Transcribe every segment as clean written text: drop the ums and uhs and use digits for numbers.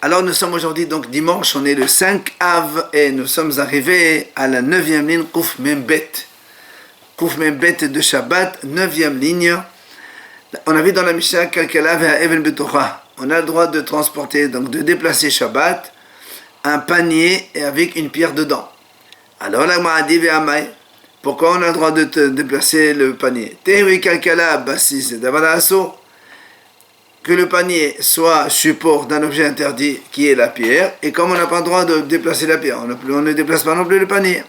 Alors nous sommes aujourd'hui donc dimanche, on est le 5 Av et nous sommes arrivés à la 9e ligne Kouf Membet. Kouf Membet de Shabbat, 9e ligne. On a vu dans la Mishnah Kalkalav et Even Betocha. On a le droit de transporter, donc de déplacer Shabbat, un panier et avec une pierre dedans. Alors la Ma'adi Ve'amay, pourquoi on a le droit de déplacer le panier? Tehui Kalkalav, Bassi, c'est Davalasso. Que le panier soit support d'un objet interdit qui est la pierre, et comme on n'a pas le droit de déplacer la pierre, on ne déplace pas non plus le panier.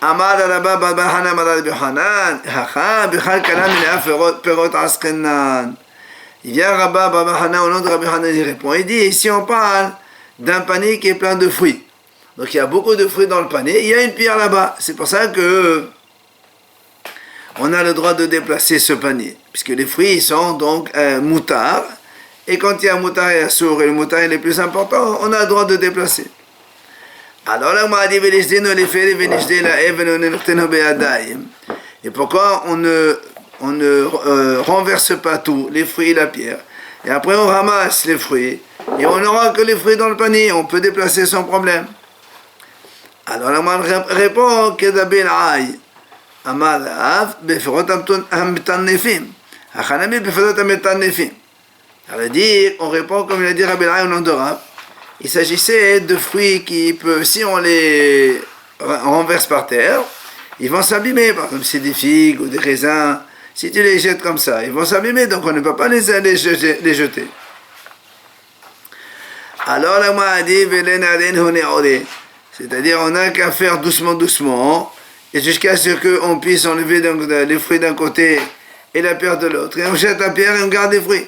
Amar Rabba Baba Hanan Madad Bihanan, Hacha Bichal Kalam Ina Perot Askenan. Il vient Rabba Baba Hanan au nom de Rabbi Hanan, il répond, il dit, ici on parle d'un panier qui est plein de fruits. Donc il y a beaucoup de fruits dans le panier, il y a une pierre là-bas. C'est pour ça que on a le droit de déplacer ce panier, puisque les fruits sont donc moutards, et quand il y a un moutard et un sourd, et le moutard est le plus important, on a le droit de déplacer. Alors là, et pourquoi on ne renverse pas tout, les fruits et la pierre, et après on ramasse les fruits, et on n'aura que les fruits dans le panier, on peut déplacer sans problème. Alors là, on répond que d'abord Amar Av, Beferot Hamtanefim. Hachanami Beferot Hamtanefim. Ça veut dire, on répond comme il a dit Rabbi Lai au nom de Rav. Il s'agissait de fruits qui, si on les renverse par terre, ils vont s'abîmer. Par exemple, c'est des figues ou des raisins. Si tu les jettes comme ça, ils vont s'abîmer, donc on ne peut pas les jeter. Alors, la M'a dit, c'est-à-dire, on n'a qu'à faire doucement. Et jusqu'à ce qu'on puisse enlever donc les fruits d'un côté et la pierre de l'autre. Et on jette la pierre et on garde les fruits.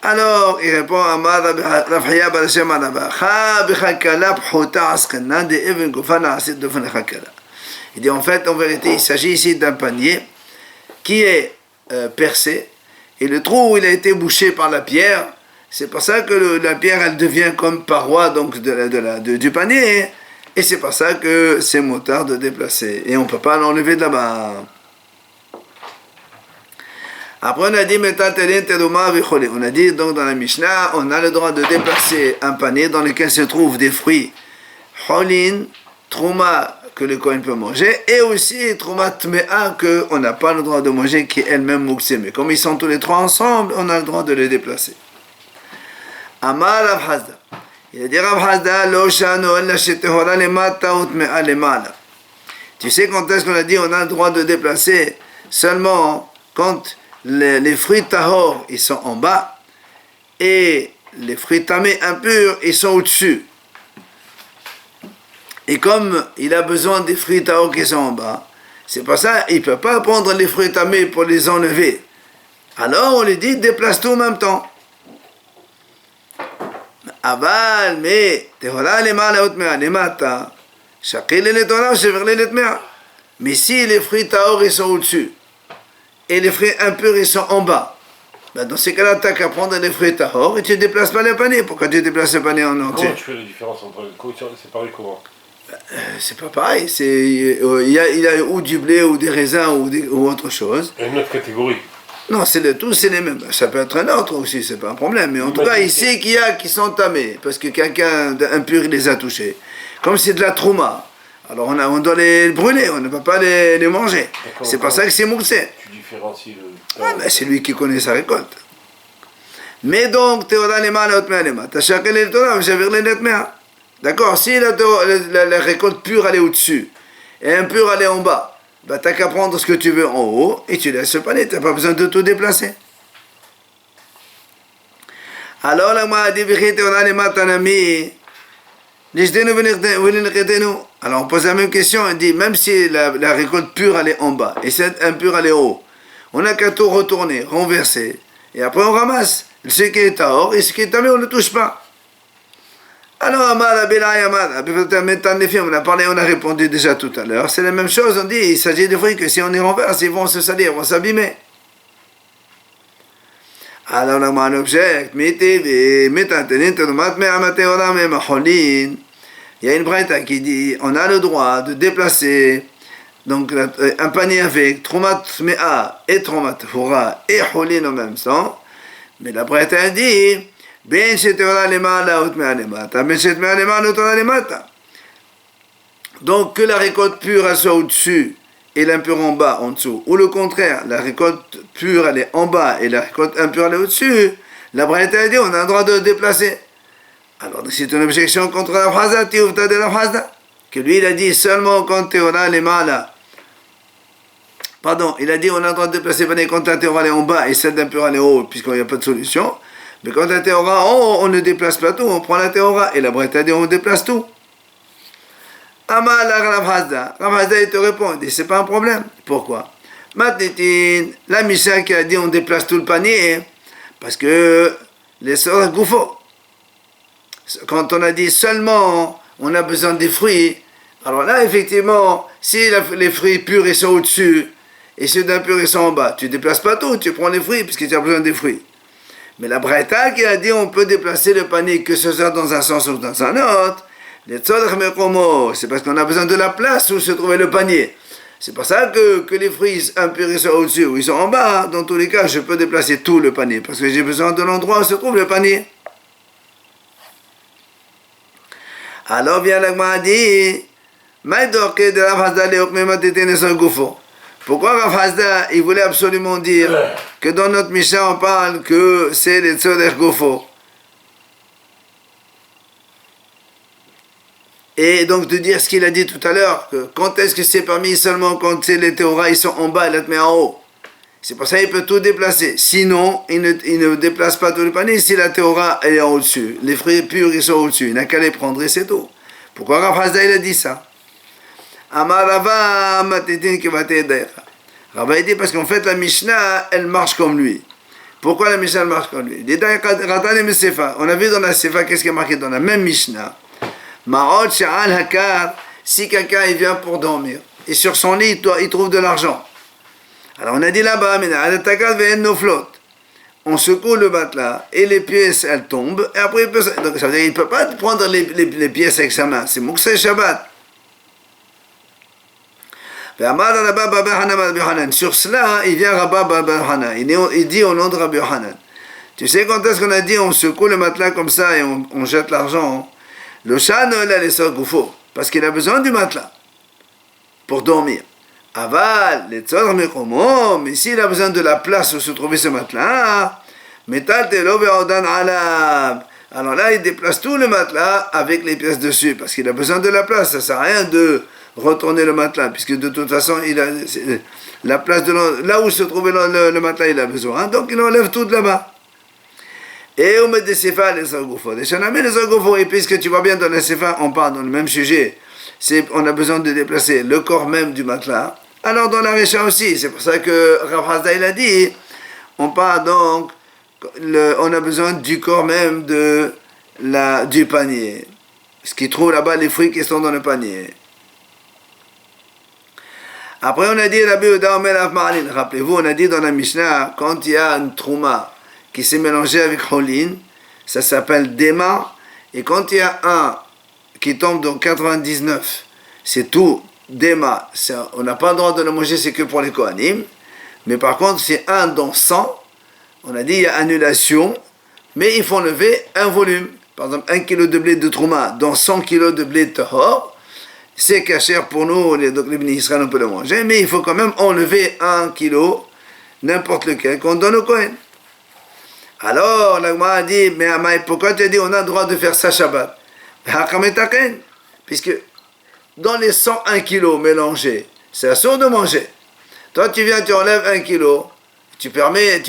Alors, il répond à il dit en fait, en vérité, il s'agit ici d'un panier qui est percé. Et le trou où il a été bouché par la pierre, c'est pour ça que la pierre, elle devient comme paroi donc du panier. Et c'est pour ça que c'est motard de déplacer. Et on ne peut pas l'enlever de là-bas. Après, on a dit, on a dit donc dans la Mishnah, on a le droit de déplacer un panier dans lequel se trouvent des fruits. Cholin, Trouma, que le Kohen peut manger, et aussi Trouma Tmea, qu'on n'a pas le droit de manger, qui est elle-même mouxée. Mais comme ils sont tous les trois ensemble, on a le droit de les déplacer. Amar Rav Hazda. Il a dit Rav Hazda, tu sais quand est-ce qu'on a dit on a le droit de déplacer? Seulement quand les fruits tahor ils sont en bas et les fruits tamés impurs ils sont au-dessus. Et comme il a besoin des fruits tahor qui sont en bas, c'est pour ça il ne peut pas prendre les fruits tamés pour les enlever. Alors on lui dit déplace tout en même temps. Aval, mais mais si les fruits tahor ils sont au-dessus et les fruits impurs ils sont en bas, ben dans ces cas-là, tu n'as qu'à prendre les fruits tahor et tu ne déplaces pas le panier. Pourquoi tu déplaces le panier en entier? Comment tu fais la différence entre c'est pareil comment? C'est pas pareil. Il y a ou du blé ou des raisins ou autre chose. Une autre catégorie. Non, tous c'est les mêmes. Ça peut être un autre aussi, c'est pas un problème. Mais en tout cas, ici, qu'il y a qui sont tamés, parce que quelqu'un d'impur les a touchés. Comme c'est de la trouma, alors on doit les brûler, on ne peut pas les manger. C'est pour ça que c'est moussé. Tu différencies le... Ah, ben, c'est lui qui connaît sa récolte. Mais donc, d'accord, si la récolte pure elle est au-dessus, et impure elle est en bas, bah, tu n'as qu'à prendre ce que tu veux en haut et tu laisses le panier, tu n'as pas besoin de tout déplacer. Alors, la alors on pose la même question, on dit, même si la récolte pure elle est en bas et cette impure elle est en haut, on n'a qu'à tout retourner, renverser, et après on ramasse. Ce qui est tahor et ce qui est tamé, on ne touche pas. Alors, on a parlé, on a répondu déjà tout à l'heure. C'est la même chose, on dit, il s'agit de fruits que si on les renverse, ils vont se salir, ils vont s'abîmer. Alors, on objecte, il y a une braïta qui dit, on a le droit de déplacer donc, un panier avec Tromat Mea et Tromat Hura et Cholin en même temps. Mais la braïta dit, Ben sheteora lemala utmea lemata, ben shetemea lemala utmea lemata. Donc que la récolte pure elle soit au-dessus et l'impure en bas, en dessous, ou le contraire, la récolte pure elle est en bas et la récolte impure elle est au-dessus, la Braïta a dit on a le droit de déplacer. Alors c'est une objection contre la phrase, tiuvta de la phrase, que lui il a dit seulement quand teora lemala. Pardon, il a dit on a le droit de déplacer quand la théora est en bas et celle d'impure elle est en haut, puisqu'il n'y a pas de solution. Mais quand la théora en haut, on ne déplace pas tout, on prend la théora. Et la Braïta a dit on déplace tout. Amal Rav Hazda, il te répond, il dit c'est pas un problème. Pourquoi? Matnitin, la Misha qui a dit on déplace tout le panier, parce que les sorts goufo. Quand on a dit seulement on a besoin des fruits, alors là effectivement, si les fruits purs ils sont au-dessus, et ceux d'impurs ils sont en bas, tu ne déplaces pas tout, tu prends les fruits, puisque tu as besoin des fruits. Mais la Braïta qui a dit on peut déplacer le panier que ce soit dans un sens ou dans un autre, c'est parce qu'on a besoin de la place où se trouvait le panier. C'est pour ça que les fruits impurs ils sont au-dessus ou ils sont en bas. Dans tous les cas, je peux déplacer tout le panier parce que j'ai besoin de l'endroit où se trouve le panier. Alors vient l'agma dit, pourquoi Rav Hazda il voulait absolument dire que dans notre Mishnah on parle que c'est les tzodech gofo? Et donc de dire ce qu'il a dit tout à l'heure, que quand est-ce que c'est permis seulement quand les théoras ils sont en bas et la met en haut. C'est pour ça qu'il peut tout déplacer. Sinon, il ne déplace pas tout le panier si la théora elle est au-dessus. Les fruits purs ils sont au-dessus. Il n'a qu'à les prendre et c'est tout. Pourquoi Rav Hazda il a dit ça? Amar Rava Matitin Kivate Daïra. Rava dit parce qu'en fait la Mishnah elle marche comme lui. Pourquoi la Mishnah elle marche comme lui? On a vu dans la Sefa qu'est-ce qui est marqué dans la même Mishnah. Ma'od sha'al hakar, si quelqu'un il vient pour dormir et sur son lit il trouve de l'argent. Alors on a dit là-bas, on secoue le matelas et les pièces elles tombent et après donc ça veut dire il ne peut pas prendre les pièces avec sa main, c'est Moukseh Shabbat. Sur cela il vient Rabba Bar Hanan, il dit au nom de Rabbi Hanan. Tu sais quand est-ce qu'on a dit on secoue le matelas comme ça et on jette l'argent? Le chat ne l'a laissé au goufo, parce qu'il a besoin du matelas pour dormir. Aval, les tzor mekomo, mais s'il a besoin de la place où se trouvait ce matelas, metal telo ve'odan alab. Alors là, il déplace tout le matelas avec les pièces dessus, parce qu'il a besoin de la place. Ça ne sert à rien de retourner le matelas, puisque de toute façon, il a la place là où se trouvait le matelas, il a besoin. Donc il enlève tout de là-bas. Et on met des séfas les orgoufos. Et puisque tu vois bien dans les séfas, on parle dans le même sujet, on a besoin de déplacer le corps même du matelas. Alors dans la Récha aussi, c'est pour ça que Rav Hazda il a dit, on parle donc, on a besoin du corps même du panier. Ce qui trouve là-bas les fruits qui sont dans le panier. Après on a dit, rappelez-vous, on a dit dans la Mishnah, quand il y a une trouma, qui s'est mélangé avec Holin, ça s'appelle Dema, et quand il y a un qui tombe dans 99, c'est tout Dema, on n'a pas le droit de le manger, c'est que pour les Kohanim, mais par contre c'est un dans 100, on a dit il y a annulation, mais il faut enlever un volume, par exemple 1 kg de blé de Trouma dans 100 kg de blé de Tahor, c'est cachère pour nous, donc les bénis Israël on peut le manger, mais il faut quand même enlever 1 kg, n'importe lequel, qu'on donne au Kohen. Alors, l'Agma a dit, mais pourquoi tu as dit on a le droit de faire ça Shabbat? Puisque dans les 101 kilos mélangés, c'est assuré de manger. Toi, tu viens, tu enlèves 1 kilo, tu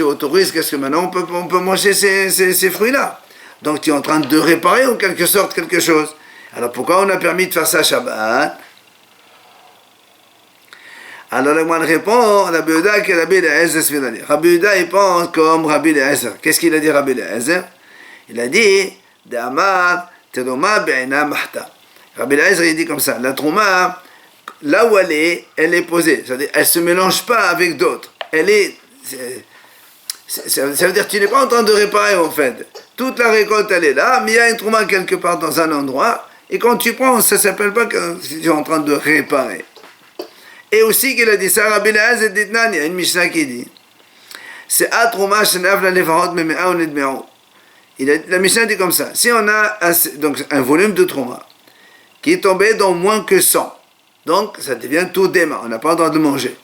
autorises qu'est-ce que maintenant on peut manger ces fruits-là. Donc tu es en train de réparer en quelque sorte quelque chose. Alors pourquoi on a permis de faire ça Shabbat? Alors le moine répond, Rabbi Yehuda que Rabbi Eliezer Svidani. Rabbi Yehuda il pense comme Rabbi Eliezer. Qu'est-ce qu'il a dit Rabbi Eliezer? Il a dit, D'Amar Teruma Be'ina Mahta. Rabbi Eliezer il dit comme ça, la trouma, là où elle est posée. C'est-à-dire, elle ne se mélange pas avec d'autres. Ça veut dire que tu n'es pas en train de réparer en fait. Toute la récolte elle est là, mais il y a une trouma quelque part dans un endroit, et quand tu prends, ça ne s'appelle pas que tu es en train de réparer. Et aussi qu'il a dit ça, Rabbi Eliezer dit, il y a une Mishnah qui dit, c'est Atrouma Shenaf la Lefarot Memea ou Nedme'o. La Mishnah dit comme ça. Si on a donc un volume de Trouma qui est tombé dans moins que 100, donc ça devient tout déma, on n'a pas le droit de manger.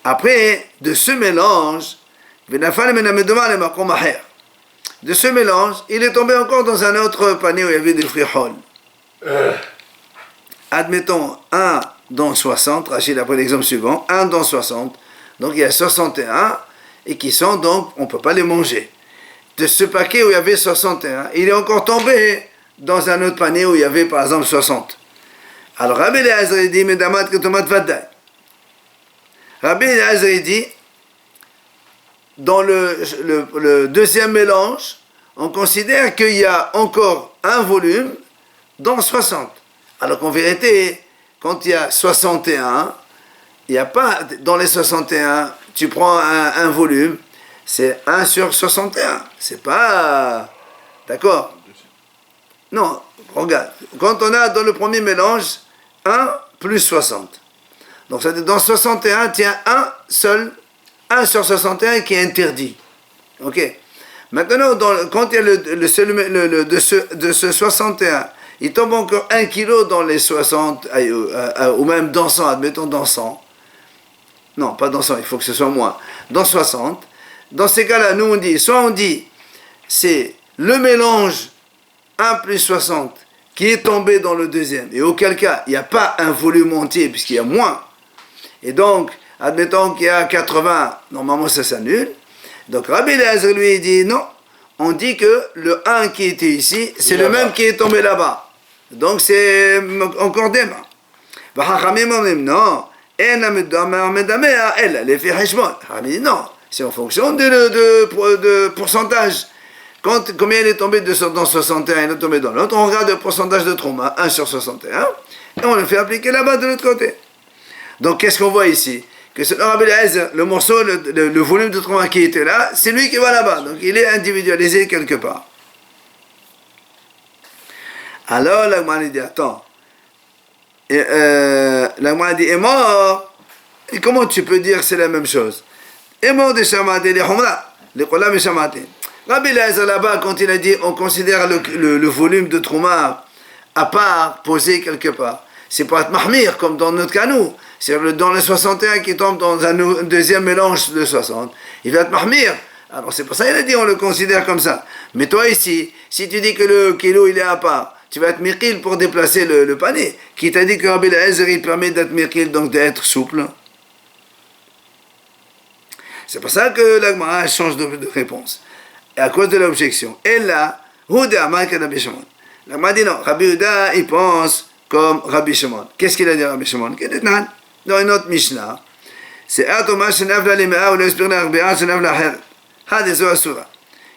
Après, de ce mélange, il est tombé encore dans un autre panier où il y avait des frijoles. Admettons 1 dans 60, Rachid après l'exemple suivant, 1 dans 60, donc il y a 61, et qui sont donc, on ne peut pas les manger. De ce paquet où il y avait 61, il est encore tombé dans un autre panier où il y avait par exemple 60. Alors Rabbi Eliezer dit, Medamat Ketomat Vadai. Rabbi Eliezer dit, dans le deuxième mélange, on considère qu'il y a encore un volume dans 60. Alors qu'en vérité, quand il y a 61, il n'y a pas, dans les 61, tu prends un volume, c'est 1 sur 61. C'est pas... D'accord? Non, regarde. Quand on a dans le premier mélange, 1 plus 60. Donc ça, dans 61, tu as un seul, 1 sur 61 qui est interdit. Ok? Maintenant, quand il y a de ce 61, il tombe encore 1 kilo dans les 60, ou même dans 100, admettons dans 100. Non, pas dans 100, il faut que ce soit moins. Dans 60. Dans ces cas-là, nous on dit, c'est le mélange 1 plus 60 qui est tombé dans le deuxième, et auquel cas, il n'y a pas un volume entier, puisqu'il y a moins. Et donc, admettons qu'il y a 80, normalement ça s'annule. Donc Rabbi Eliezer lui dit, non, on dit que le 1 qui était ici, c'est le même qui est tombé là-bas. Donc c'est encore des mains. Non, non, c'est en fonction de pourcentage. Combien il est tombé dans 61, il est tombé dans l'autre, on regarde le pourcentage de Trouma, 1 sur 61, et on le fait appliquer là-bas de l'autre côté. Donc qu'est-ce qu'on voit ici? Que Rabbi Eliezer, le morceau, le volume de Trouma qui était là, c'est lui qui va là-bas, donc il est individualisé quelque part. Alors la Gemara dit, attends, la Gemara dit, est mort, et comment tu peux dire que c'est la même chose? Est mort de Shamati, les Humra, les Kolam et Shamati. Rabbi Eliezer là-bas, quand il a dit, on considère le volume de Trouma à part, posé quelque part. C'est pas être mahmir, comme dans notre cas nous. C'est dans les 61 qui tombe dans un deuxième mélange de 60. Il va être mahmir. Alors c'est pour ça qu'il a dit, on le considère comme ça. Mais toi ici, si tu dis que le kilo il est à part, tu vas être mirkil pour déplacer le panier. Qui t'a dit que Rabbi Eliezer il permet d'être mirkil, donc d'être souple. C'est pour ça que la Gemara change de réponse. Et à cause de l'objection. Et là, Houda Amar Rabbi Shimon. La Gemara dit non, Rabbi Houda il pense comme Rabbi Shimon. Qu'est-ce qu'il a dit Rabbi Shimon? Dans une autre Mishnah, c'est Atoma Shenavla Limea ou l'Espirna Arbea Shenavla Her. Hadezo Asura.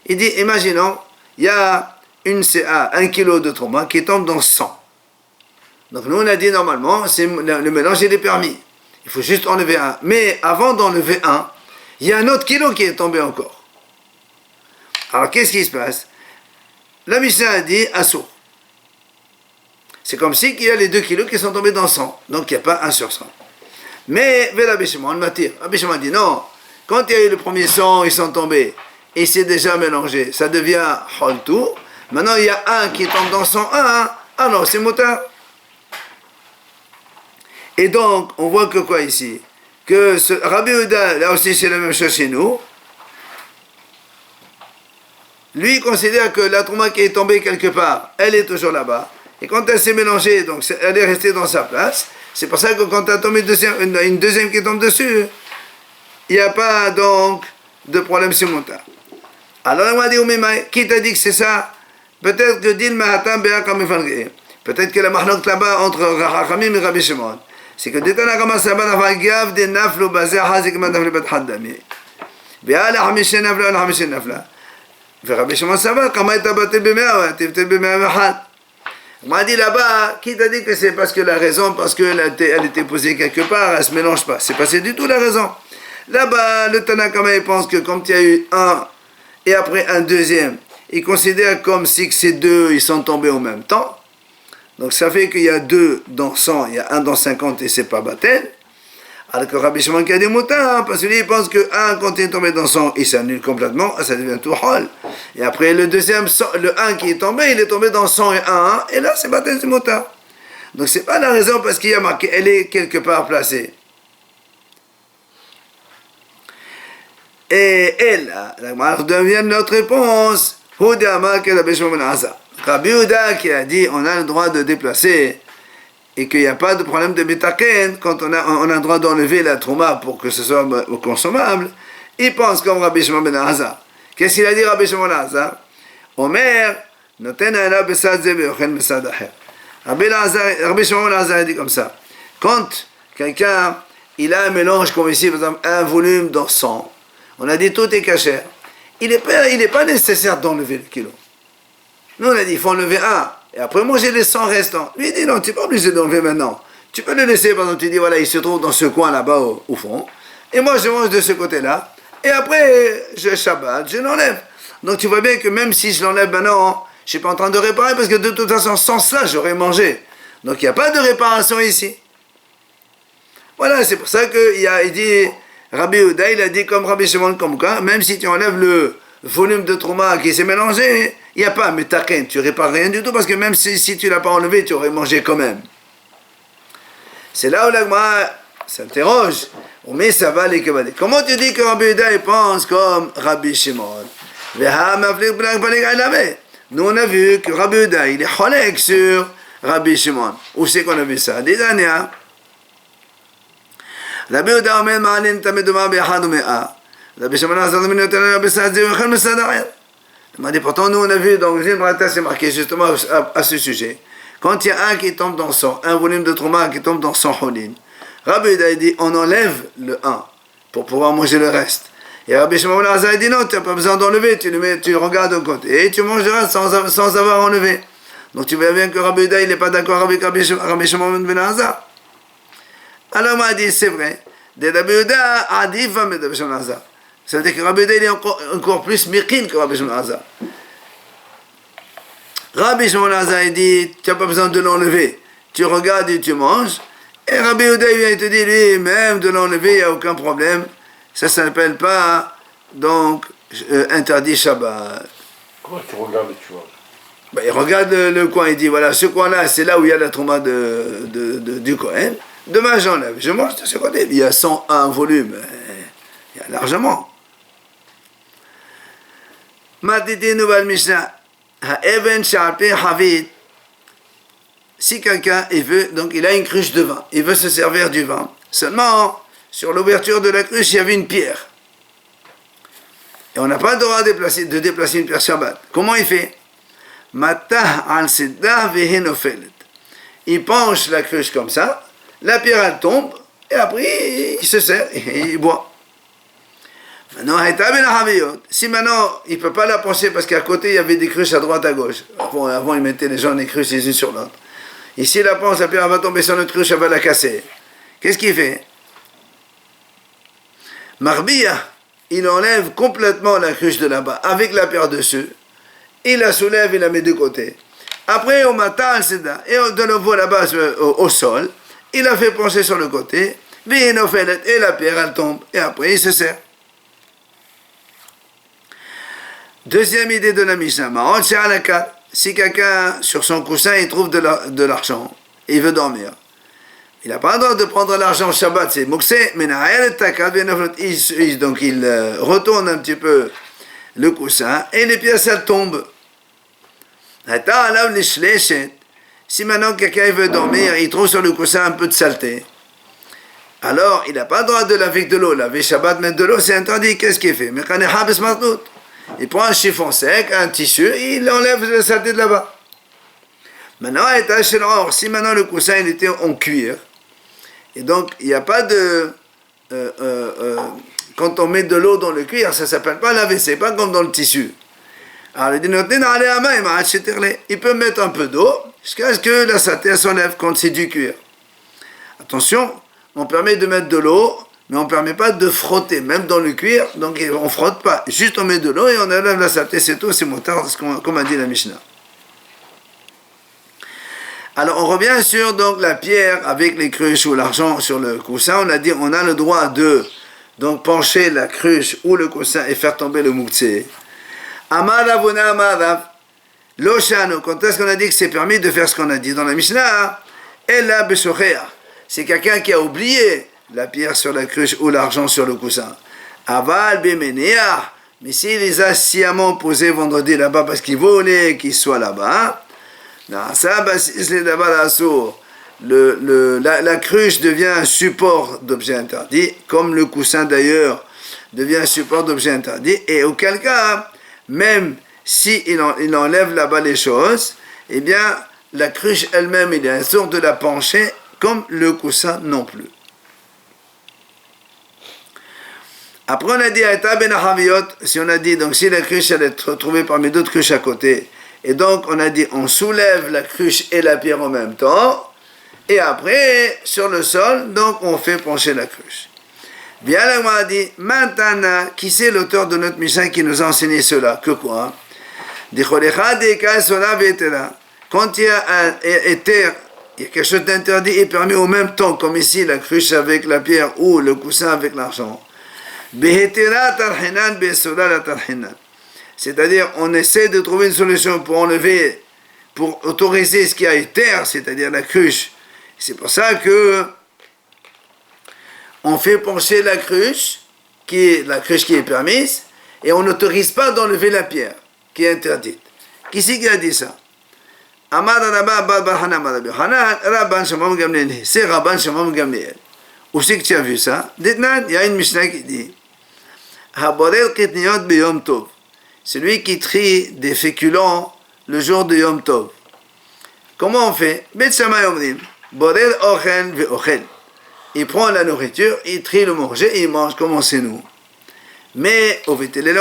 Il dit, imaginons, il y a une CA, 1 kilo de Trouma qui tombe dans 100. Donc nous on a dit normalement, le mélange il est permis. Il faut juste enlever un. Mais avant d'enlever un, il y a un autre kilo qui est tombé encore. Alors qu'est-ce qui se passe? La Mishnah a dit Assour. C'est comme si il y a les 2 kilos qui sont tombés dans 100. Donc il n'y a pas 1 sur 100. Mais Rabbi Shimon m'attire. Rabbi Shimon dit non. Quand il y a eu le premier 100, ils sont tombés. Et c'est déjà mélangé. Ça devient Holtou. Maintenant il y a un qui tombe dans 101. Ah non, c'est motard. Et donc on voit que quoi ici? Que Rabbi Houda, là aussi c'est la même chose chez nous. Lui il considère que la Trouma qui est tombée quelque part, elle est toujours là-bas. Et quand elle s'est mélangée, donc elle est restée dans sa place. C'est pour ça que quand tu as tombé une deuxième qui tombe dessus, il n'y a pas donc de problème sur mon tas. Alors on m'a dit, qui t'a dit que c'est ça? Peut-être que Din Mahatam Béa comme peut-être que la mahlok là-bas entre Rachamim et Rabbi Shimon. C'est que Détana Kama Saban Avagav de Naflo Bazé Hazik Madafli Bet Haddami. Béa la Hamishen Nafla la Hamishen Nafla. Rabbi Shimon Saban, Kama Etabatel Bemea, Tiftel Bemea Mahad. On m'a dit là-bas, qui t'a dit que c'est parce que la raison, parce qu'elle était posée quelque part, elle ne se mélange pas. C'est pas du tout la raison. Là-bas, le Tanakama, il pense que comme il y a eu un, et après un deuxième, il considère comme si que ces deux, ils sont tombés en même temps. Donc ça fait qu'il y a 2 dans 100, il y a 1 dans 50 et c'est pas Batel. Alors que Rabbi Shimon qui a dit moutar, parce que lui il pense que quand il est tombé dans son, il s'annule complètement, ça devient tout hol. Et après le deuxième, le 1 qui est tombé, il est tombé dans 101, et là c'est baptême du moutar. Donc c'est pas la raison parce qu'il y a marqué, elle est quelque part placée. Et elle, la devient notre réponse. Rabbi Yehuda qui a dit on a le droit de déplacer et qu'il n'y a pas de problème de betaken quand on a le droit d'enlever la trouma pour que ce soit consommable. Il pense comme Rabbi Shimon ben Elazar. Qu'est-ce qu'il a dit Rabbi Shimon ben Elazar? Omer noten ala besad ze ve'ochen besad acher. Rabbi Shimon ben Elazar a dit comme ça. Quand quelqu'un il a un mélange comme ici, par exemple un volume dans 100, on a dit tout est cachère. Il n'est pas nécessaire d'enlever le kilo. Nous on a dit il faut enlever un. Et après manger les 100 restants. Lui il dit non, tu n'es pas obligé d'enlever maintenant. Tu peux le laisser, par exemple, tu dis voilà, il se trouve dans ce coin là-bas au fond. Et moi je mange de ce côté-là. Et après je Shabbat, je l'enlève. Donc tu vois bien que même si je l'enlève maintenant, je ne suis pas en train de réparer parce que de toute façon sans cela j'aurais mangé. Donc il n'y a pas de réparation ici. Voilà, c'est pour ça qu'il dit, Rabbi Yehuda, il a dit comme Rabbi Shimon, comme quoi, même si tu enlèves le volume de trauma qui s'est mélangé, il n'y a pas, mais taquin, tu répares rien du tout, parce que même si tu ne l'as pas enlevé, tu aurais mangé quand même. C'est là où l'agma s'interroge, mais ça va les kavadés. Comment tu dis que Rabbi Yehuda, il pense comme Rabbi Shimon? Nous, on a vu que Rabbi Yehuda, il est cholek sur Rabbi Shimon. Où c'est qu'on a vu ça? Des années, hein? Rabbi Yehuda אומר מעלין את המדומה באחד ומאה. רבי שמעון עזר ממנו יותר לרבי סעד זה ואכל מסעד אחר. Il m'a dit pourtant nous on a vu dans une braïta c'est marqué justement à ce sujet. Quand il y a un qui tombe dans 100, un volume de trouma qui tombe dans 100 holin, Rabbi Yehuda dit on enlève le 1 pour pouvoir manger le reste. Et Rabbi Shimon a dit non, tu n'as pas besoin d'enlever, tu le regardes de côté et tu manges le reste sans avoir enlevé. Donc tu vois bien que Rabbi Yehuda il n'est pas d'accord avec Rabbi Shimon ben Elazar. Alors, on m'a dit, c'est vrai, de Rabbi Yehuda, Adif va mettre Rabbi Shimon ben Elazar. Ça veut dire que Rabbi Yehuda, il est encore plus mikin que Rabbi Shimon ben Elazar. Rabbi Shimon ben Elazar, il dit, tu n'as pas besoin de l'enlever. Tu regardes et tu manges. Et Rabbi Yehuda, il vient te dire, lui, même de l'enlever, il n'y a aucun problème. Ça ne s'appelle pas, donc, interdit Shabbat. Comment tu regardes et tu vois? Ben, il regarde le coin, il dit, voilà, ce coin-là, c'est là où il y a la trauma du Kohen. Demain j'enlève, je mange de ce côté. Il y a 101 volumes, il y a largement. Matiti nouvelle Mishnah. Ha'even sha'alpi havit. Si quelqu'un donc il a une cruche de vin, il veut se servir du vin. Seulement, sur l'ouverture de la cruche, il y avait une pierre. Et on n'a pas le droit de déplacer une pierre Shabbat. Comment il fait? Matah al sidda vehenofelet. Il penche la cruche comme ça. La pierre, elle tombe, et après, il se sert, et il boit. Si maintenant, il ne peut pas la pencher, parce qu'à côté, il y avait des cruches à droite, à gauche. Avant ils mettaient les gens des cruches les unes sur l'autre. Ici, il la penche, la pierre va tomber sur notre cruche, elle va la casser. Qu'est-ce qu'il fait? Marbiya, il enlève complètement la cruche de là-bas, avec la pierre dessus. Il la soulève, il la met de côté. Après, au matin, et on de nouveau là-bas au sol. Il a fait pencher sur le côté, et la pierre, elle tombe, et après, il se sert. Deuxième idée de la Mishnah, si quelqu'un, sur son coussin, il trouve de l'argent, et il veut dormir, il n'a pas le droit de prendre l'argent Shabbat, c'est Moksé, mais donc il retourne un petit peu le coussin, et les pièces, elles tombent. Si maintenant quelqu'un veut dormir, il trouve sur le coussin un peu de saleté, alors il n'a pas le droit de laver avec de l'eau. Laver Shabbat, mettre de l'eau, c'est interdit. Qu'est-ce qu'il fait? Il prend un chiffon sec, un tissu, et il enlève la saleté de là-bas. Maintenant, si maintenant le coussin il était en cuir, et donc il n'y a pas de... quand on met de l'eau dans le cuir, ça ne s'appelle pas laver, c'est pas comme dans le tissu. Alors il peut mettre un peu d'eau jusqu'à ce que la saleté s'enlève quand c'est du cuir. Attention, on permet de mettre de l'eau, mais on ne permet pas de frotter, même dans le cuir, donc on ne frotte pas. Juste on met de l'eau et on enlève la saleté, c'est tout, c'est motard, comme a dit la Mishnah. Alors on revient sur donc la pierre avec les cruches ou l'argent sur le coussin. On a dit on a le droit de donc pencher la cruche ou le coussin et faire tomber le mouktsé. Amaravuna amarav. Loshano, quand est-ce qu'on a dit que c'est permis de faire ce qu'on a dit dans la Mishnah? Ella beshochea. C'est quelqu'un qui a oublié la pierre sur la cruche ou l'argent sur le coussin. Aval bemenea. Mais s'il les a sciemment posés vendredi là-bas parce qu'il voulait qu'ils soient là-bas, ça, c'est d'abord la cruche devient un support d'objet interdit, comme le coussin d'ailleurs devient un support d'objet interdit, et auquel cas, même si il enlève là-bas les choses, eh bien, la cruche elle-même, il est un sort de la pencher, comme le coussin non plus. Après, on a dit, si on a dit, donc si la cruche elle est retrouvée parmi d'autres cruches à côté, et donc on a dit, on soulève la cruche et la pierre en même temps, et après, sur le sol, donc on fait pencher la cruche. Bien là, on a dit, maintenant, qui c'est l'auteur de notre Mishnah qui nous a enseigné cela? Que quoi? Quand il y a un éther, il y a quelque chose d'interdit et permis au même temps, comme ici, la cruche avec la pierre ou le coussin avec l'argent. C'est-à-dire, on essaie de trouver une solution pour enlever, pour autoriser ce qui a éther, c'est-à-dire la cruche. C'est pour ça que on fait pencher la cruche qui est permise, et on n'autorise pas d'enlever la pierre, qui est interdite. Qui c'est qui a dit ça? C'est Rabban Shimon Gamliel. Où c'est que tu as vu ça? Dites-moi, il y a une Mishnah qui dit celui qui trie des féculents le jour de Yom Tov. Comment on fait? Il prend la nourriture, il trie le manger et il mange comme on sait nous. Mais au Bétélé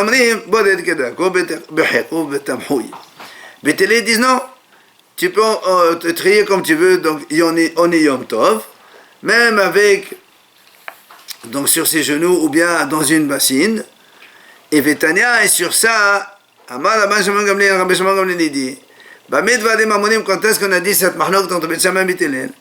disent non, tu peux te trier comme tu veux, donc on est Yom Tov, même avec, donc sur ses genoux ou bien dans une bassine. Et Vétania est sur ça, Amar Rabban Shimon Gamliel, Rabbi Shimon Gamliel dit, Bamidva de Mamonim, quand est-ce qu'on a dit cette marloque dans le Bet Shammai Bétélel?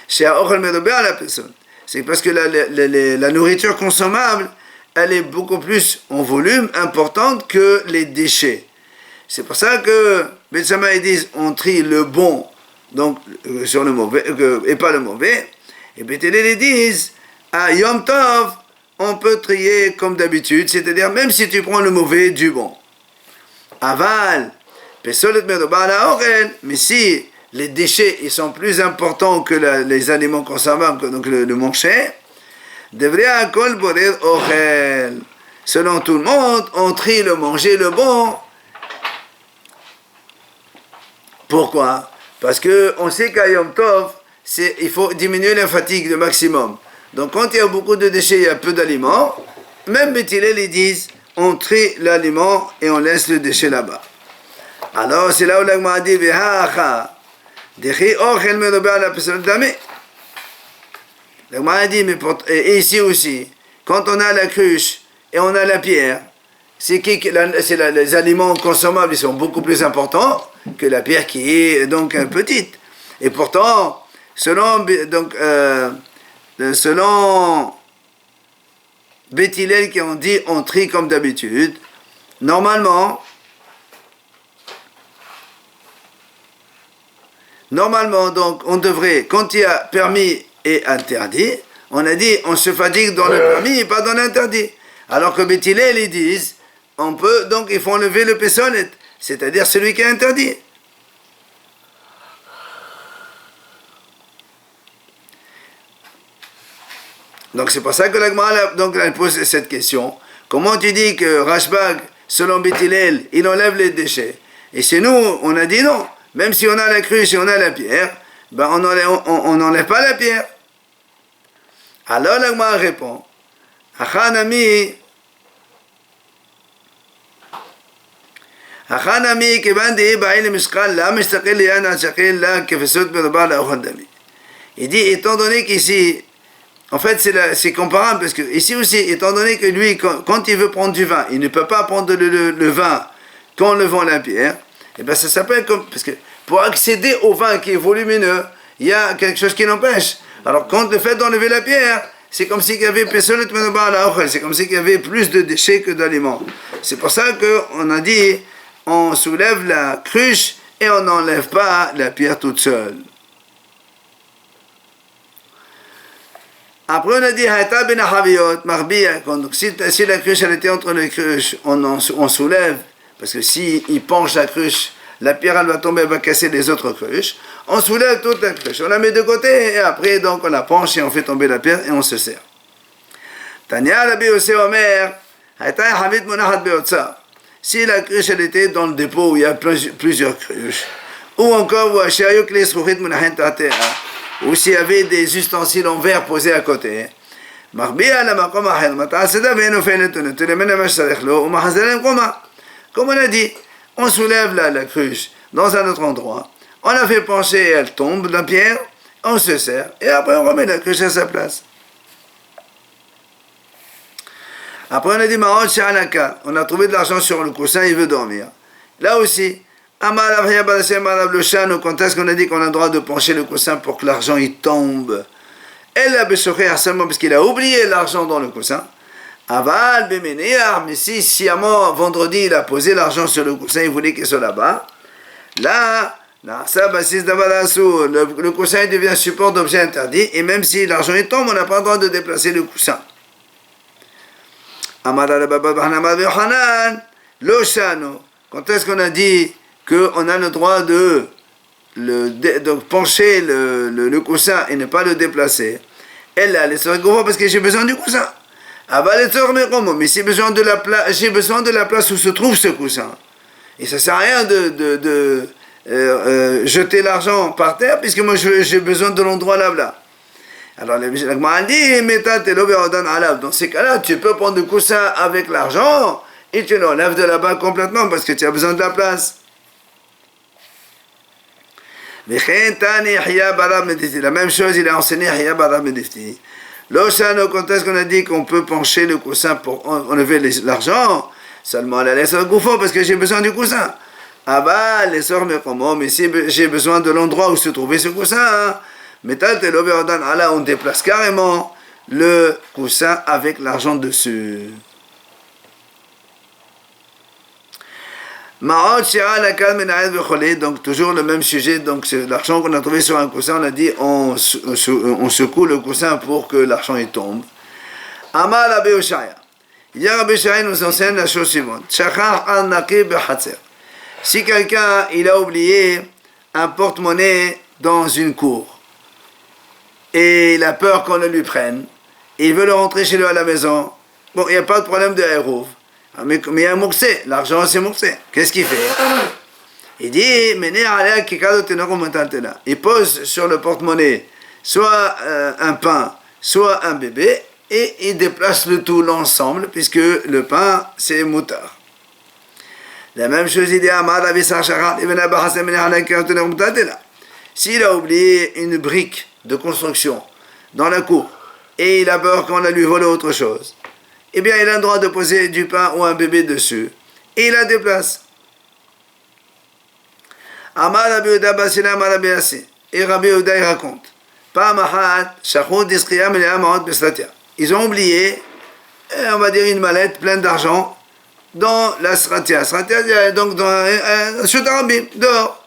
Chez Aochel Medober à la personne. C'est parce que la nourriture consommable, elle est beaucoup plus en volume importante que les déchets. C'est pour ça que Bet Shammai disent on trie le bon, donc sur le mauvais, et pas le mauvais. Et Bétélel disent à Yom Tov, on peut trier comme d'habitude, c'est-à-dire même si tu prends le mauvais du bon. Aval, mais si les déchets ils sont plus importants que les aliments consommables, donc le manger, selon tout le monde, on trie le manger le bon. Pourquoi? Parce qu'on sait qu'à Yom Tov, il faut diminuer la fatigue le maximum. Donc quand il y a beaucoup de déchets, il y a peu d'aliments, même Béthilel, ils disent, on trie l'aliment et on laisse le déchet là-bas. Alors c'est là où l'Agma a dit, l'Agma a dit, et ici aussi, quand on a la cruche et on a la pierre, les aliments consommables, ils sont beaucoup plus importants que la pierre qui est donc petite. Et pourtant, selon Béthilel qui ont dit on trie comme d'habitude, normalement donc on devrait, quand il y a permis et interdit, on a dit on se fatigue dans le permis et pas dans l'interdit. Alors que Béthilel ils disent on peut, donc il faut enlever le pessonet, c'est-à-dire celui qui est interdit. Donc c'est pour ça que l'Agma elle pose cette question. Comment tu dis que Rashbag, selon Béthilel, il enlève les déchets? Et chez nous, on a dit non. Même si on a la cruche et on a la pierre, ben on n'enlève pas la pierre. Alors l'Agma répond, Achanami, il dit, étant donné qu'ici, en fait, c'est comparable, parce que ici aussi, étant donné que lui, quand il veut prendre du vin, il ne peut pas prendre le vin qu'en levant la pierre, et bien ça s'appelle comme, parce que pour accéder au vin qui est volumineux, il y a quelque chose qui l'empêche. Alors, quand le fait d'enlever la pierre, c'est comme s'il y avait c'est comme s'il y avait plus de déchets que d'aliments. C'est pour ça qu'on a dit, on soulève la cruche et on n'enlève pas la pierre toute seule. Après, on a dit, donc si la cruche elle était entre les cruches, on soulève, parce que s'il penche la cruche, la pierre elle va tomber, elle va casser les autres cruches. On soulève toute la cruche, on la met de côté, et après, donc, on la penche et on fait tomber la pierre et on se sert. Tania, Rabbi Yossé Omer, si la cruche elle était dans le dépôt où il y a plusieurs cruches, ou encore, ou s'il y avait des ustensiles en verre posés à côté, comme on a dit, on soulève la cruche dans un autre endroit, on la fait pencher, elle tombe, la pierre, on se sert, et après on remet la cruche à sa place. Après on a dit, on a trouvé de l'argent sur le coussin, il veut dormir. Là aussi, quand est-ce qu'on a dit qu'on a le droit de pencher le coussin pour que l'argent il tombe? Elle a besoin seulement parce qu'il a oublié l'argent dans le coussin. Mais si sciemment vendredi il a posé l'argent sur le coussin, il voulait qu'il soit là-bas. Là, le coussin il devient support d'objet interdit et même si l'argent il tombe, on n'a pas le droit de déplacer le coussin. Quand est-ce qu'on a dit qu'on a le droit de pencher le coussin et ne pas le déplacer? Elle a les parce que j'ai besoin du coussin. Mais j'ai besoin de la place où se trouve ce coussin. Et ça ne sert à rien de jeter l'argent par terre, puisque moi j'ai besoin de l'endroit là-bas. Alors le Gemara dit, dans ces cas-là, tu peux prendre le coussin avec l'argent et tu l'enlèves de là-bas complètement parce que tu as besoin de la place. La même chose, il a enseigné Hiya Barab Medifti. L'Oshano, quand est-ce qu'on a dit qu'on peut pencher le coussin pour enlever l'argent? Seulement la laisse au goufo parce que j'ai besoin du coussin. Ah bah, les sorts mais si j'ai besoin de l'endroit où se trouvait ce coussin, on déplace carrément le coussin avec l'argent dessus. Donc toujours le même sujet, donc c'est l'argent qu'on a trouvé sur un coussin, on a dit on secoue le coussin pour que l'argent y tombe. Amar Rabbi Yoshaya. Rabbi Yoshaya nous enseigne la chose suivante. Si quelqu'un il a oublié un porte-monnaie dans une cour et il a peur qu'on le lui prenne, il veut le rentrer chez lui à la maison, bon il n'y a pas de problème de héros. Mais il y a un mouxé, l'argent c'est mouxé. Qu'est-ce qu'il fait? Il dit, il pose sur le porte-monnaie soit un pain, soit un bébé, et il déplace le tout, l'ensemble, puisque le pain c'est moutard. La même chose, il dit, s'il a oublié une brique de construction dans la cour, et il a peur qu'on a lui volé autre chose, eh bien, il a le droit de poser du pain ou un bébé dessus. Et il la déplace. Amar Rabbi Yehuda Basila Amar Rabbi Yassi. Et Rabbi Yehuda il raconte. Ils ont oublié, on va dire, une mallette pleine d'argent dans la sratia. Sratia, donc dans un chutarabim, dehors.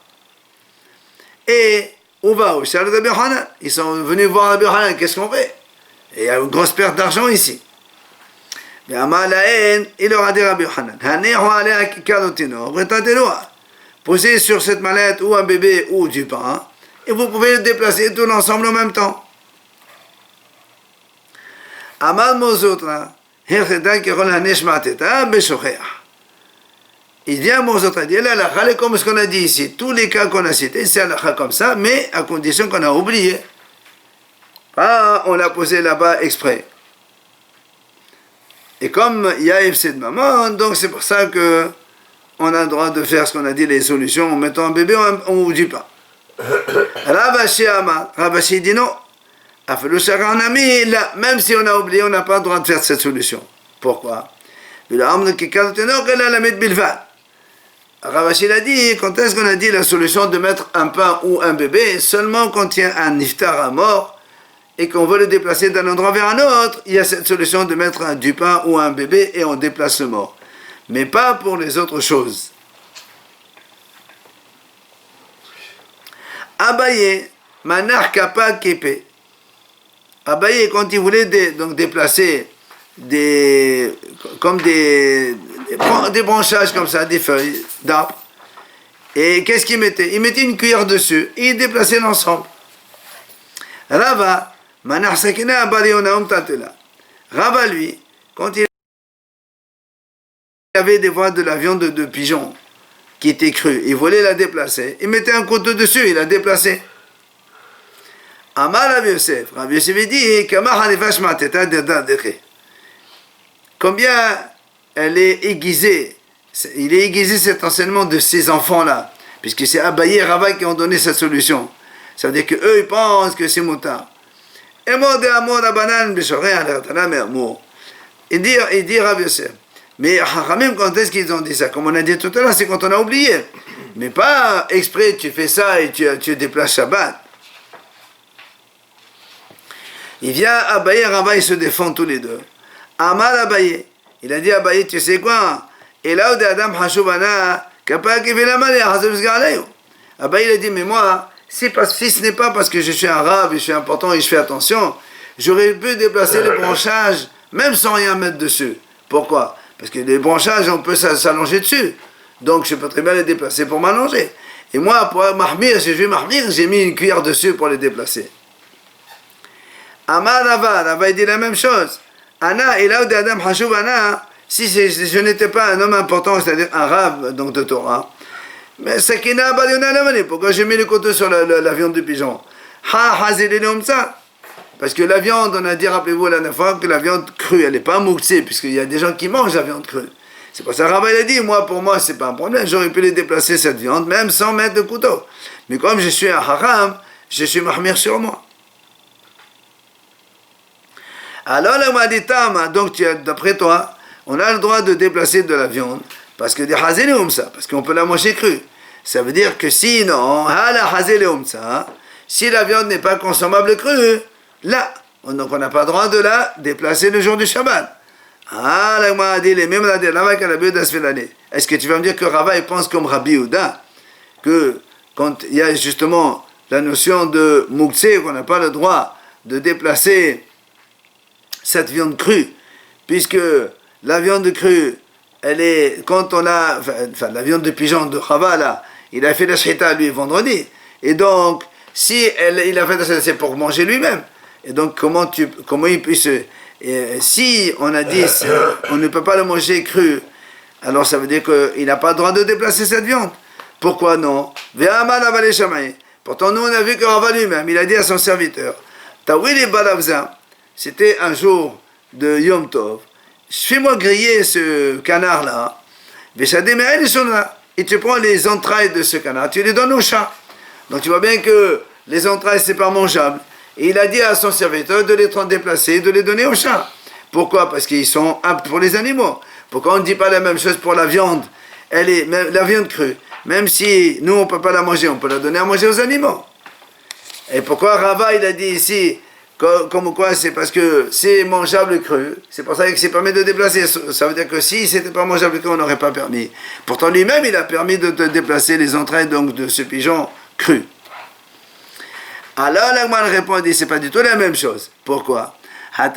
Et où va au Shal Rabbi Hanan? Ils sont venus voir Rabbi Hanan. Qu'est-ce qu'on fait? Et il y a une grosse perte d'argent ici. Il leur a dit Rabbi Yochanan, posez sur cette mallette ou un bébé ou du pain, et vous pouvez le déplacer tout l'ensemble en même temps. Amal Mozotra, il vient Mozotra, il dit là, comme ce qu'on a dit ici, tous les cas qu'on a cités, c'est un comme ça, mais à condition qu'on a oublié. Pas on l'a posé là-bas exprès. Et comme il y a FC de maman, donc c'est pour ça que on a le droit de faire ce qu'on a dit, les solutions, en mettant un bébé ou du pain. Ravashi Amar, Ravashi dit non. Même si on a oublié, on n'a pas le droit de faire cette solution. Pourquoi? Ravashi l'a dit, quand est-ce qu'on a dit la solution de mettre un pain ou un bébé? Seulement quand il y a un iftar à mort et qu'on veut le déplacer d'un endroit vers un autre, il y a cette solution de mettre du pain ou un bébé et on déplace le mort. Mais pas pour les autres choses. Abaye, manar kapa kepe. Abaye, quand il voulait donc déplacer des branchages comme ça, des feuilles d'arbres, et qu'est-ce qu'il mettait? Il mettait une cuillère dessus et il déplaçait l'ensemble. Rava, manar sakina abarionaum tatela. Rava, lui, quand il avait des voies de la viande de pigeon qui était crue, il voulait la déplacer, il mettait un couteau dessus, il la déplaçait. Amar Rav Yosef dit combien elle est aiguisée, il est aiguisé cet enseignement de ces enfants-là, puisque c'est Abaye et Rava qui ont donné cette solution. Ça veut dire qu'eux, ils pensent que c'est moutard. Il dit Rav Yosef, mais Chachamim, quand est-ce qu'ils ont dit ça? Comme on a dit tout à l'heure, c'est quand on a oublié. Mais pas exprès, tu fais ça et tu déplaces Shabbat. Il vient Abaye et Rava, ils se défendent tous les deux. Amar Abaye, il a dit Abaye, tu sais quoi? Et là où des Adam Hashubana, Abaye il a dit, mais moi, si ce n'est pas parce que je suis un rave et je suis important et je fais attention, j'aurais pu déplacer les branchages même sans rien mettre dessus. Pourquoi? Parce que les branchages, on peut s'allonger dessus. Donc je peux très bien les déplacer pour m'allonger. Et moi, pour mahmir, si je vais mahmir, j'ai mis une cuillère dessus pour les déplacer. Amar Rava, il dit la même chose. Ana, et là où des Adam Hashuv Ana, si je n'étais pas un homme important, c'est-à-dire un rave donc de Torah, mais Sakina Baliona Lamani, pourquoi j'ai mis le couteau sur la viande du pigeon? Parce que la viande, on a dit, rappelez-vous la dernière fois, que la viande crue, elle n'est pas mouxée, puisqu'il y a des gens qui mangent la viande crue. C'est pour ça que Rabbi a dit, moi, pour moi, c'est pas un problème, j'aurais pu les déplacer cette viande, même sans mettre de couteau. Mais comme je suis un haram, je suis mahmir sur moi. Alors, la Maditama, donc d'après toi, on a le droit de déplacer de la viande, parce que des hazéléum ça, parce qu'on peut la manger crue. Ça veut dire que sinon, si la viande n'est pas consommable crue, là, donc on n'a pas le droit de la déplacer le jour du Shabbat. Ah, la Gemara dit les mêmes est-ce que tu vas me dire que Rava il pense comme Rabbi Yehuda, que quand il y a justement la notion de Mouktsé, qu'on n'a pas le droit de déplacer cette viande crue, puisque la viande crue, elle est, quand on a, enfin la viande de pigeon de Rava là, il a fait la shita lui vendredi, et donc si il a fait la shita, c'est pour manger lui-même. Et donc comment il puisse, si on a dit on ne peut pas le manger cru, alors ça veut dire qu'il n'a pas le droit de déplacer cette viande. Pourquoi non? Pourtant nous on a vu que Rava lui-même, il a dit à son serviteur, Tawili Balavza, c'était un jour de Yom Tov, fais-moi griller ce canard là, et tu prends les entrailles de ce canard, tu les donnes au chat. Donc tu vois bien que les entrailles c'est pas mangeable. Et il a dit à son serviteur de les déplacer, de les donner au chat. Pourquoi? Parce qu'ils sont aptes pour les animaux. Pourquoi on ne dit pas la même chose pour la viande? La viande crue, même si nous on ne peut pas la manger, on peut la donner à manger aux animaux. Et pourquoi Rava il a dit ici, comme quoi c'est parce que c'est mangeable cru, c'est pour ça qu'il s'est permis de déplacer. Ça veut dire que si c'était pas mangeable cru, on n'aurait pas permis. Pourtant lui-même il a permis de déplacer les entrailles donc de ce pigeon cru. Alors l'Agman répond et dit c'est pas du tout la même chose. Pourquoi? Il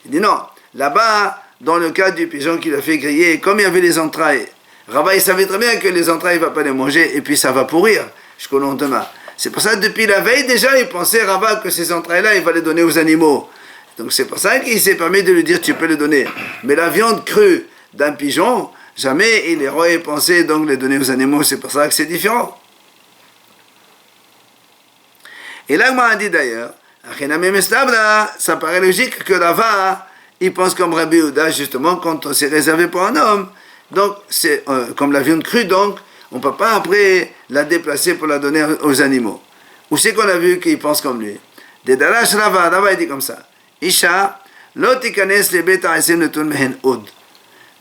dit non, là-bas, dans le cas du pigeon qu'il a fait griller, comme il y avait les entrailles, Rava il savait très bien que les entrailles il ne va pas les manger et puis ça va pourrir jusqu'au lendemain. C'est pour ça que depuis la veille déjà il pensait Rava que ces entrailles-là il va les donner aux animaux. Donc c'est pour ça qu'il s'est permis de lui dire tu peux les donner. Mais la viande crue d'un pigeon, jamais il aurait pensé donc les donner aux animaux. C'est pour ça que c'est différent. Et là, on a dit d'ailleurs, ça paraît logique que Rava, il pense comme Rabbi Yehuda, justement, quand c'est réservé pour un homme. Donc, c'est comme la viande crue, donc, on ne peut pas après la déplacer pour la donner aux animaux. Où c'est qu'on a vu qu'il pense comme lui? Des Darash Rava, il dit comme ça. Isha, l'otikanes les bêta mehen od.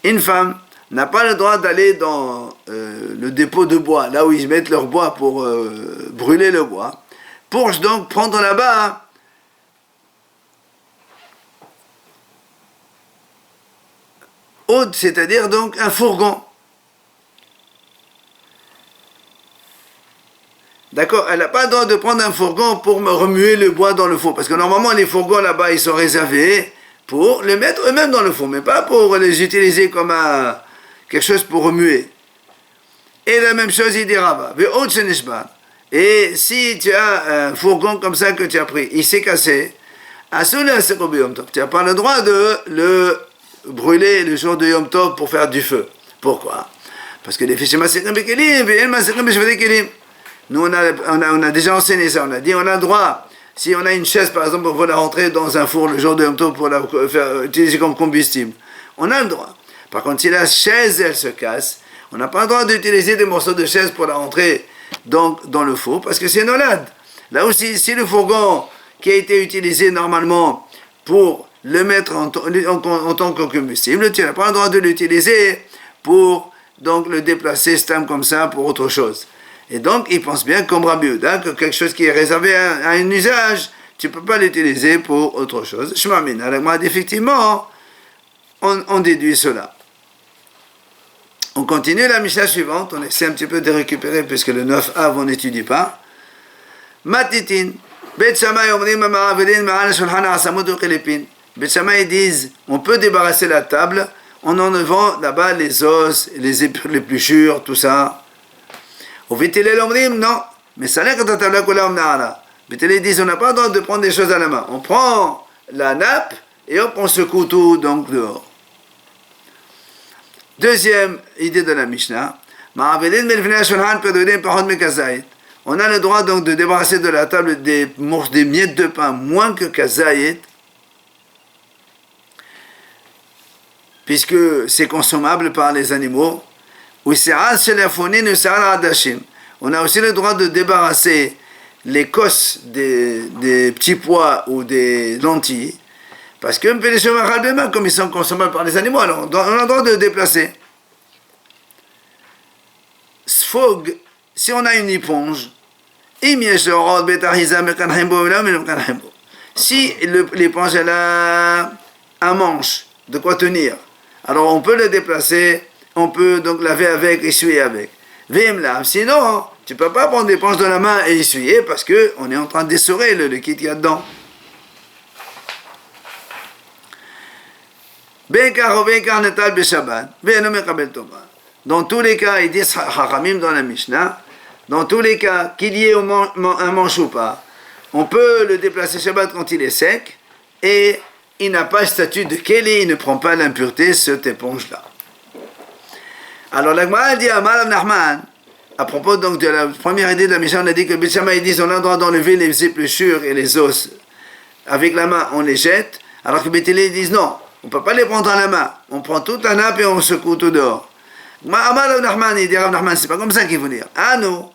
Une femme n'a pas le droit d'aller dans le dépôt de bois, là où ils mettent leur bois pour brûler le bois, pour donc prendre là-bas c'est-à-dire donc un fourgon. D'accord, elle n'a pas le droit de prendre un fourgon pour me remuer le bois dans le four, parce que normalement les fourgons là-bas ils sont réservés pour les mettre eux-mêmes dans le four, mais pas pour les utiliser comme quelque chose pour remuer. Et la même chose il dira, et si tu as un fourgon comme ça que tu as pris, il s'est cassé, tu n'as pas le droit de le brûler le jour de Yom Tov pour faire du feu. Pourquoi? Parce que les fichiers massacrés bekelim, et massacrés kelim. Nous on a déjà enseigné ça, on a dit on a le droit, si on a une chaise par exemple, on veut la rentrer dans un four le jour de Yom Tov pour la faire utiliser comme combustible. On a le droit. Par contre, si la chaise elle se casse, on n'a pas le droit d'utiliser des morceaux de chaise pour la rentrer donc, dans le four, parce que c'est nolad. Là aussi, si le fourgon qui a été utilisé normalement pour le mettre en tant que combustible, tu n'as pas le droit de l'utiliser pour donc le déplacer stam comme ça pour autre chose. Et donc, il pense bien comme Rabbi Yehuda que quelque chose qui est réservé à un usage, tu ne peux pas l'utiliser pour autre chose. Je m'amène. Alors, effectivement, on déduit cela. On continue la Mishnah suivante, on essaie un petit peu de récupérer puisque le 9 av on n'étudie pas. Matitin, Bet Shammai omrim ma'avelin ma'al shulchan ha'asamot u'chelepin. Bet Shammai disent, on peut débarrasser la table en enlevant là-bas les os, les épluchures, tout ça. Au Vitilel omrim, non. Mais ça n'est que ta table kula omna'ala. Vitilel disent, on n'a pas le droit de prendre des choses à la main. On prend la nappe et hop, on secoue tout donc dehors. Deuxième idée de la Mishnah, on a le droit donc de débarrasser de la table des miettes de pain moins que kazayet, puisque c'est consommable par les animaux. On a aussi le droit de débarrasser les cosses des petits pois ou des lentilles, parce que comme ils sont consommables par les animaux, alors on a le droit de déplacer. Sfog, si on a une éponge, si l'éponge elle a un manche, de quoi tenir, alors on peut le déplacer, on peut donc laver avec, essuyer avec. Sinon, tu ne peux pas prendre l'éponge de la main et essuyer parce qu'on est en train d'essorer le liquide qu'il y a dedans. Dans tous les cas, ils disent Chachamim dans la Mishnah, dans tous les cas, qu'il y ait un manche ou pas, on peut le déplacer Shabbat quand il est sec, et il n'a pas le statut de Keli, il ne prend pas l'impureté, cette éponge-là. Alors la Gemara dit à Malav Nachman, à propos donc de la première idée de la Mishnah, on a dit que Bet Shammai dit on a le droit d'enlever les épluchures et les os avec la main, on les jette, alors que Bet Hillel disent non. On ne peut pas les prendre à la main. On prend toute la nappe et on secoue tout dehors. Amar Rav Nachman, il dit Rav Nachman, c'est pas comme ça qu'il faut dire. Ah non.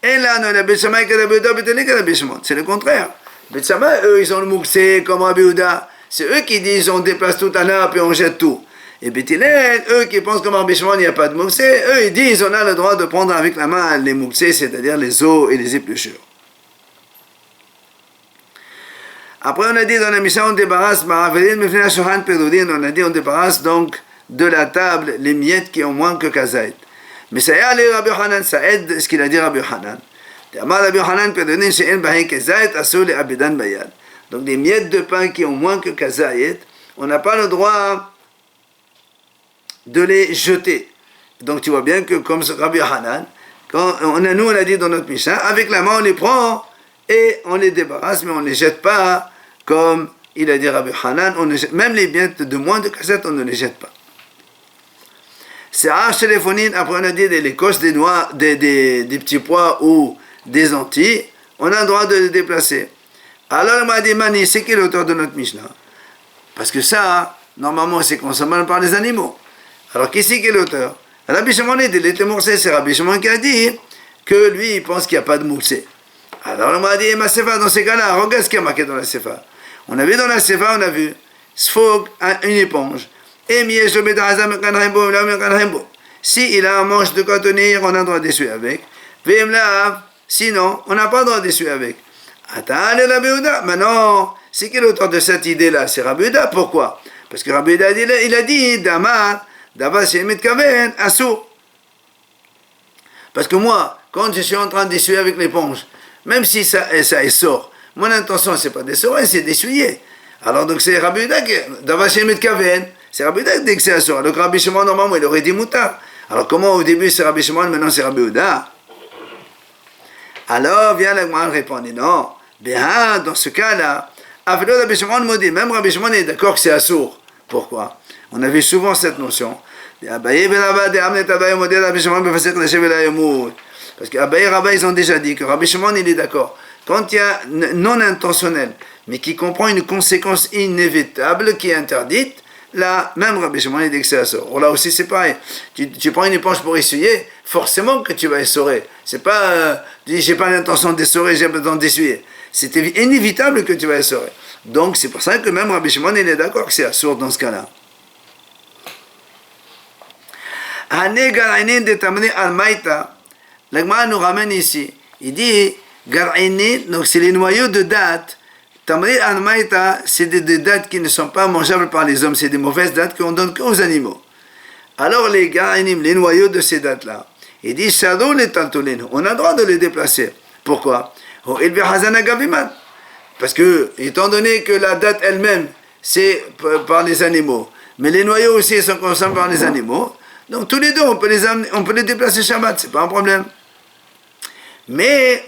Et là, non, la Bet Shammai que la Bet Hillel que la Bet Shimon. C'est le contraire. Bet Shammai, eux, ils ont le mouxé comme Rabbi Yehuda. C'est eux qui disent on déplace toute la nappe et on jette tout. Et Bet Hillel, eux qui pensent comme Rabbi Shimon, il n'y a pas de mouxé, eux, ils disent on a le droit de prendre avec la main les mouxés, c'est-à-dire les os et les épluchures. Après, on a dit dans la Mishnah, on débarrasse, on a dit on débarrasse donc de la table les miettes qui ont moins que kazaït. Mais ça aide ce qu'il a dit Rabbi Hanan. Donc les miettes de pain qui ont moins que kazaït, on n'a pas le droit de les jeter. Donc tu vois bien que comme Rabbi Hanan, quand on a dit dans notre Mishnah, avec la main on les prend et on les débarrasse, mais on ne les jette pas. Comme il a dit Rabbi Hanan, même les miettes de moins de cassette, on ne les jette pas. C'est chez les phonines, après on a dit les cosses des noix, des petits pois ou des Antilles, on a le droit de les déplacer. Alors on m'a dit, Mani, c'est qui l'auteur de notre Mishnah? Parce que ça, normalement, c'est consommable par les animaux. Alors qui c'est qui est l'auteur? Rabbi Shimon dit, il était moursé, c'est Rabbi Shimon qui a dit que lui, il pense qu'il n'y a pas de moursé. Alors on m'a dit, ma Sefa, dans ces cas-là, regarde ce qu'il y a marqué dans la Sefa. On a vu dans la Sefa, on a vu Sfog, une éponge. Si il a un manche de quoi tenir, on a le droit d'essuyer avec. Sinon, on n'a pas le droit d'essuyer avec. Maintenant, c'est quel auteur de cette idée-là? C'est Rabbi Yehuda. Pourquoi? Parce que Rabbi Yehuda, il a dit, Damar, Dava Shemet Kaven, Assour. Parce que moi, quand je suis en train d'essuyer avec l'éponge, même si ça essore, mon intention, c'est pas d'essorer, c'est d'essuyer. Alors, donc, c'est Rabbi Yehuda qui, Dava Shemet Kaven, c'est Rabbi Yehuda qui dit que c'est Assour. Donc, Rabbi Shimon, normalement, il aurait dit Moutar. Alors, comment au début c'est Rabbi Shimon, maintenant c'est Rabbi Yehuda? Alors, vient la Gemara répondre, non, bien, dans ce cas-là, même Rabbi Shimon est d'accord que c'est Assour. Pourquoi? On a vu souvent cette notion. Parce qu'Abaye et Rabba, ils ont déjà dit que Rabbi Shimon, il est d'accord. Quand il y a non intentionnel, mais qui comprend une conséquence inévitable qui est interdite, là, même Rabbi Shimon, il dit que c'est Assour. Or là aussi, c'est pareil. Tu prends une éponge pour essuyer, forcément que tu vas essorer. C'est pas, tu dis, j'ai pas l'intention d'essorer, j'ai besoin d'essuyer. C'est inévitable que tu vas essorer. Donc, c'est pour ça que même Rabbi Shimon, il est d'accord que c'est Assour dans ce cas-là. L'Agma nous ramène ici. Il dit, Gar'ini, donc c'est les noyaux de dattes. Tamri al-maïta, c'est des dattes qui ne sont pas mangeables par les hommes, c'est des mauvaises dattes qu'on donne qu'aux animaux. Alors les gar'inim, les noyaux de ces dattes-là, il dit, Shadou les taltolin, on a le droit de les déplacer. Pourquoi? Parce que, étant donné que la date elle-même, c'est par les animaux, mais les noyaux aussi sont consommés par les animaux, donc tous les deux, on peut les déplacer Shabbat, c'est pas un problème. Mais,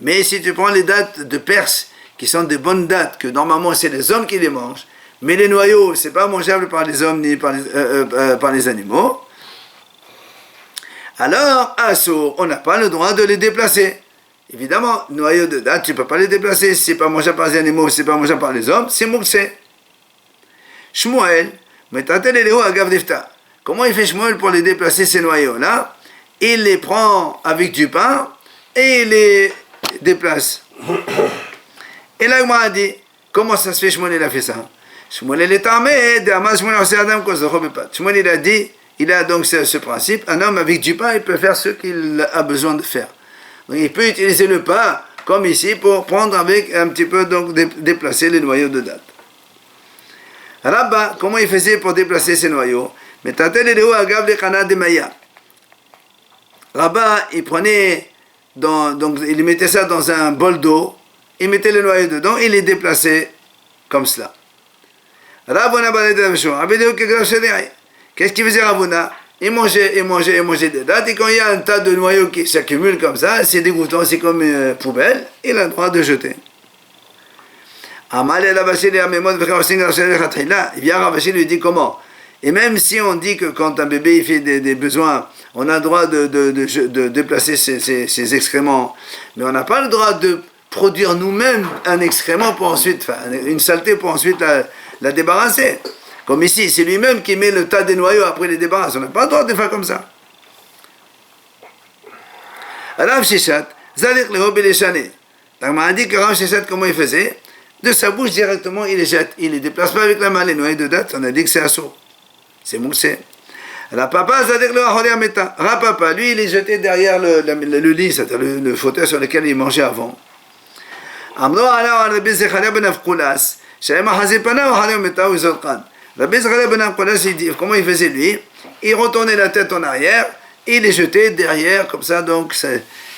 mais si tu prends les dates de Perse, qui sont des bonnes dates, que normalement c'est les hommes qui les mangent, mais les noyaux, c'est pas mangeable par les hommes ni par les animaux, alors, Assour, on n'a pas le droit de les déplacer. Évidemment, noyaux de date, tu ne peux pas les déplacer. Si c'est pas mangeable par les animaux, si c'est pas mangeable par les hommes, c'est mouxé. Shmuel, comment il fait Shmuel pour les déplacer, ces noyaux-là? Il les prend avec du pain et il les déplace. Et là, il m'a dit, comment ça se fait, Shmuel, il a fait ça? Shmuel, il est armé, Shmuel, il a dit, il a donc ce principe, un homme avec du pain, il peut faire ce qu'il a besoin de faire. Donc, il peut utiliser le pain, comme ici, pour prendre avec un petit peu, donc déplacer les noyaux de date. Rabba, comment il faisait pour déplacer ces noyaux? Rabba, il prenait, donc il mettait ça dans un bol d'eau, il mettait les noyaux dedans, et il les déplaçait comme cela. Qu'est-ce qu'il faisait Ravuna? Il mangeait des dattes, et quand il y a un tas de noyaux qui s'accumulent comme ça, c'est dégoûtant, c'est comme une poubelle, il a le droit de jeter. Il vient Ravashi lui dit comment? Et même si on dit que quand un bébé il fait des besoins, on a le droit de déplacer ses excréments, mais on n'a pas le droit de produire nous-mêmes un excrément pour ensuite, une saleté pour ensuite la débarrasser. Comme ici, c'est lui-même qui met le tas des noyaux après les débarrasses. On n'a pas le droit de faire comme ça. Rav Shishat, Zadik le Hobeleshane. Donc, on a dit que Rav Shishat, comment il faisait? De sa bouche directement, il les jette. Il ne les déplace pas avec la main, les noyaux de date. On a dit que c'est assourd. C'est moussé. Rapapa, Zadik le Horiameta. Rapapa, lui, il les jetait derrière le lit, c'est-à-dire le fauteuil sur lequel il mangeait avant. Amro ala Rabbi Zechariah ben Avkulas, Shaima Hazipana ou Horiameta ou Zolkan. Rabbi Zechariah ben Avkulas, il dit, comment il faisait lui? Il retournait la tête en arrière, il les jetait derrière, comme ça, donc ça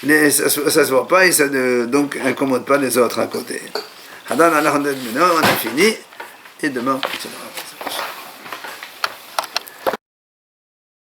se voit pas et ça ne donc incommode pas les autres à côté. On a fini et demain on continuera.